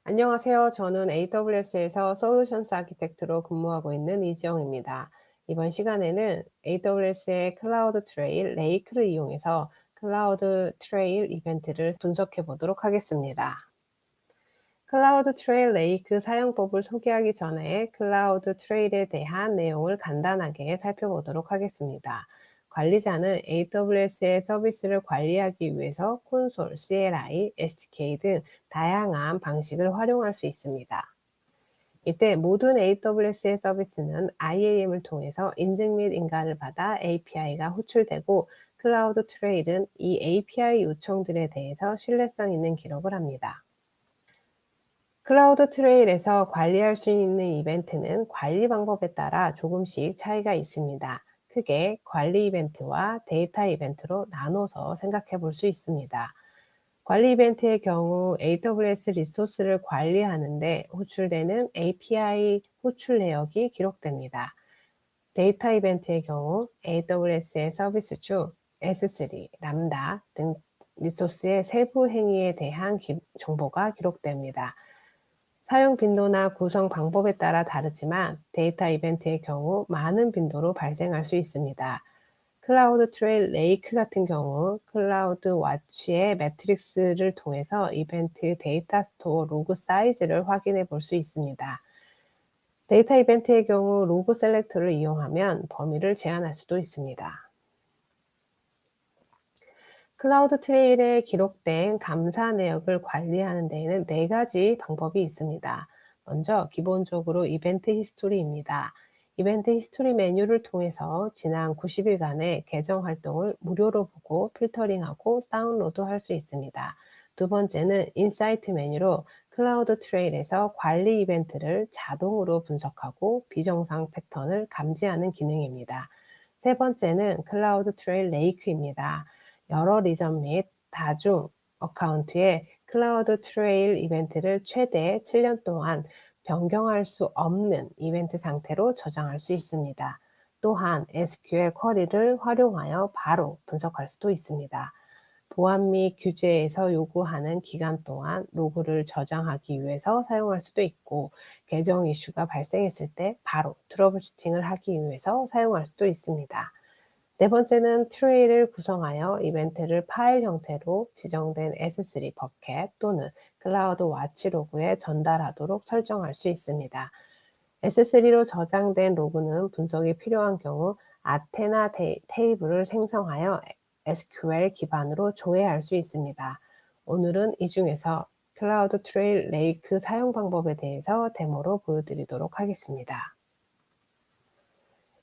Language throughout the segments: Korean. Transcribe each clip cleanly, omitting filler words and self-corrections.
안녕하세요. 저는 AWS에서 솔루션스 아키텍트로 근무하고 있는 이지영입니다. 이번 시간에는 AWS의 클라우드 트레일 레이크를 이용해서 클라우드 트레일 이벤트를 분석해 보도록 하겠습니다. 클라우드 트레일 레이크 사용법을 소개하기 전에 클라우드 트레일에 대한 내용을 간단하게 살펴보도록 하겠습니다. 관리자는 AWS의 서비스를 관리하기 위해서 콘솔, CLI, SDK 등 다양한 방식을 활용할 수 있습니다. 이때 모든 AWS의 서비스는 IAM을 통해서 인증 및 인가를 받아 API가 호출되고, 클라우드 트레일은 이 API 요청들에 대해서 신뢰성 있는 기록을 합니다. 클라우드 트레일에서 관리할 수 있는 이벤트는 관리 방법에 따라 조금씩 차이가 있습니다. 크게 관리 이벤트와 데이터 이벤트로 나눠서 생각해 볼 수 있습니다. 관리 이벤트의 경우 AWS 리소스를 관리하는데 호출되는 API 호출 내역이 기록됩니다. 데이터 이벤트의 경우 AWS의 서비스 중 S3, 람다 등 리소스의 세부 행위에 대한 정보가 기록됩니다. 사용 빈도나 구성 방법에 따라 다르지만 데이터 이벤트의 경우 많은 빈도로 발생할 수 있습니다. 클라우드 트레일 레이크 같은 경우 클라우드 와치의 매트릭스를 통해서 이벤트 데이터 스토어 로그 사이즈를 확인해 볼 수 있습니다. 데이터 이벤트의 경우 로그 셀렉터를 이용하면 범위를 제한할 수도 있습니다. 클라우드 트레일에 기록된 감사 내역을 관리하는 데에는 네 가지 방법이 있습니다. 먼저 기본적으로 이벤트 히스토리입니다. 이벤트 히스토리 메뉴를 통해서 지난 90일간의 계정 활동을 무료로 보고 필터링하고 다운로드할 수 있습니다. 두 번째는 인사이트 메뉴로 클라우드 트레일에서 관리 이벤트를 자동으로 분석하고 비정상 패턴을 감지하는 기능입니다. 세 번째는 클라우드 트레일 레이크입니다. 여러 리전 및 다중 어카운트의 클라우드 트레일 이벤트를 최대 7년 동안 변경할 수 없는 이벤트 상태로 저장할 수 있습니다. 또한 SQL 쿼리를 활용하여 바로 분석할 수도 있습니다. 보안 및 규제에서 요구하는 기간 동안 로그를 저장하기 위해서 사용할 수도 있고, 계정 이슈가 발생했을 때 바로 트러블 슈팅을 하기 위해서 사용할 수도 있습니다. 네 번째는 트레이를 구성하여 이벤트를 파일 형태로 지정된 S3 버켓 또는 클라우드 와치 로그에 전달하도록 설정할 수 있습니다. S3로 저장된 로그는 분석이 필요한 경우 아테나 테이블을 생성하여 SQL 기반으로 조회할 수 있습니다. 오늘은 이 중에서 클라우드 트레일 레이크 사용 방법에 대해서 데모로 보여드리도록 하겠습니다.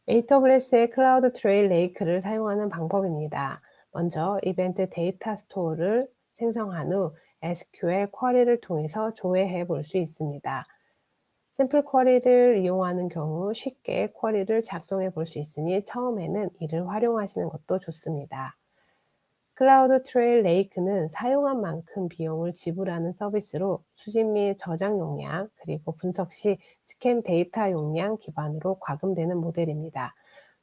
AWS의 클라우드 트레일 레이크를 사용하는 방법입니다. 먼저 이벤트 데이터 스토어를 생성한 후 SQL 쿼리를 통해서 조회해 볼 수 있습니다. 샘플 쿼리를 이용하는 경우 쉽게 쿼리를 작성해 볼 수 있으니 처음에는 이를 활용하시는 것도 좋습니다. 클라우드 트레일 레이크는 사용한 만큼 비용을 지불하는 서비스로 수집 및 저장 용량, 그리고 분석 시 스캔 데이터 용량 기반으로 과금되는 모델입니다.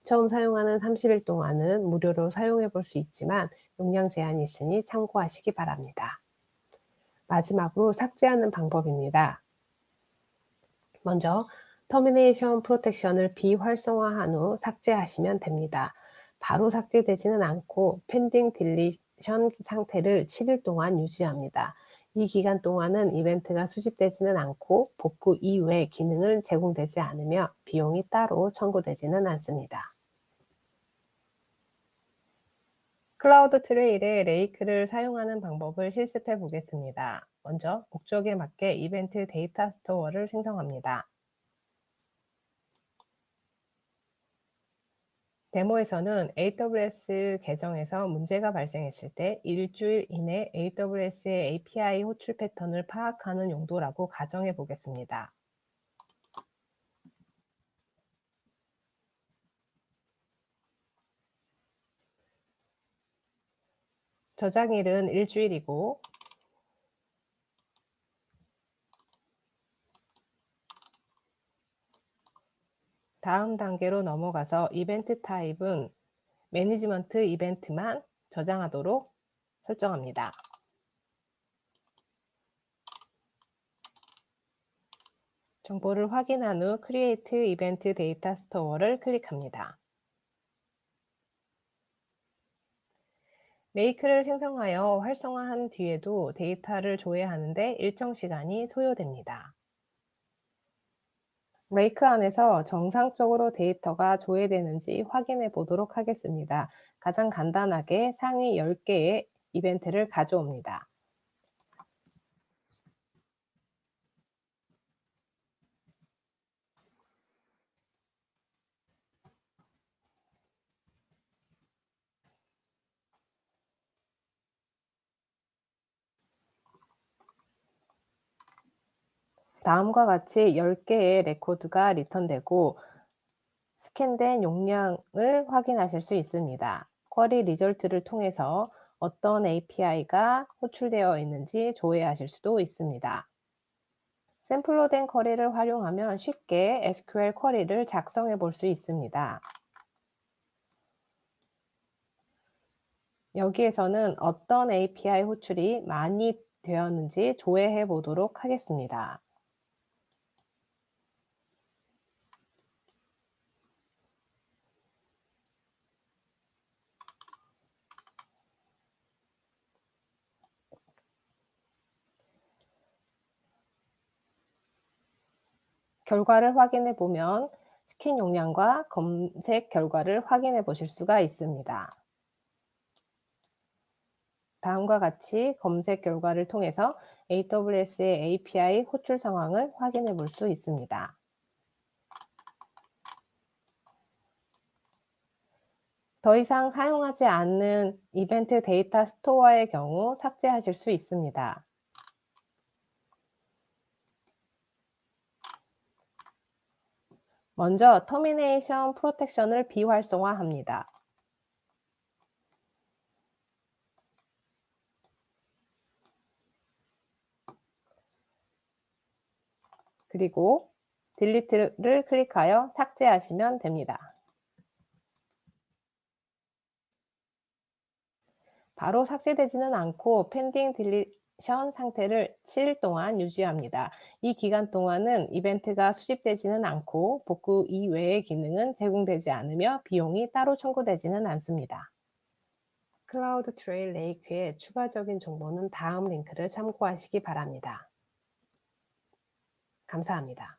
처음 사용하는 30일 동안은 무료로 사용해 볼 수 있지만 용량 제한이 있으니 참고하시기 바랍니다. 마지막으로 삭제하는 방법입니다. 먼저 터미네이션 프로텍션을 비활성화한 후 삭제하시면 됩니다. 바로 삭제되지는 않고 펜딩 딜리션 상태를 7일 동안 유지합니다. 이 기간 동안은 이벤트가 수집되지는 않고 복구 이후에 기능을 제공되지 않으며 비용이 따로 청구되지는 않습니다. 클라우드 트레일의 레이크를 사용하는 방법을 실습해 보겠습니다. 먼저 목적에 맞게 이벤트 데이터 스토어를 생성합니다. 데모에서는 AWS 계정에서 문제가 발생했을 때 일주일 이내 AWS의 API 호출 패턴을 파악하는 용도라고 가정해 보겠습니다. 저장일은 일주일이고, 다음 단계로 넘어가서 이벤트 타입은 매니지먼트 이벤트만 저장하도록 설정합니다. 정보를 확인한 후 Create Event Data Store를 클릭합니다. 레이크를 생성하여 활성화한 뒤에도 데이터를 조회하는데 일정 시간이 소요됩니다. 레이크 안에서 정상적으로 데이터가 조회되는지 확인해 보도록 하겠습니다. 가장 간단하게 상위 10개의 이벤트를 가져옵니다. 다음과 같이 10개의 레코드가 리턴되고 스캔된 용량을 확인하실 수 있습니다. 쿼리 리절트를 통해서 어떤 API가 호출되어 있는지 조회하실 수도 있습니다. 샘플로 된 쿼리를 활용하면 쉽게 SQL 쿼리를 작성해 볼 수 있습니다. 여기에서는 어떤 API 호출이 많이 되었는지 조회해 보도록 하겠습니다. 결과를 확인해 보면 스캔 용량과 검색 결과를 확인해 보실 수가 있습니다. 다음과 같이 검색 결과를 통해서 AWS의 API 호출 상황을 확인해 볼 수 있습니다. 더 이상 사용하지 않는 이벤트 데이터 스토어의 경우 삭제하실 수 있습니다. 먼저 터미네이션 프로텍션을 비활성화합니다. 그리고 딜리트를 클릭하여 삭제하시면 됩니다. 바로 삭제되지는 않고 펜딩 딜리션 상태를 7일 동안 유지합니다. 이 기간 동안은 이벤트가 수집되지는 않고 복구 이외의 기능은 제공되지 않으며 비용이 따로 청구되지는 않습니다. 클라우드 트레일 레이크의 추가적인 정보는 다음 링크를 참고하시기 바랍니다. 감사합니다.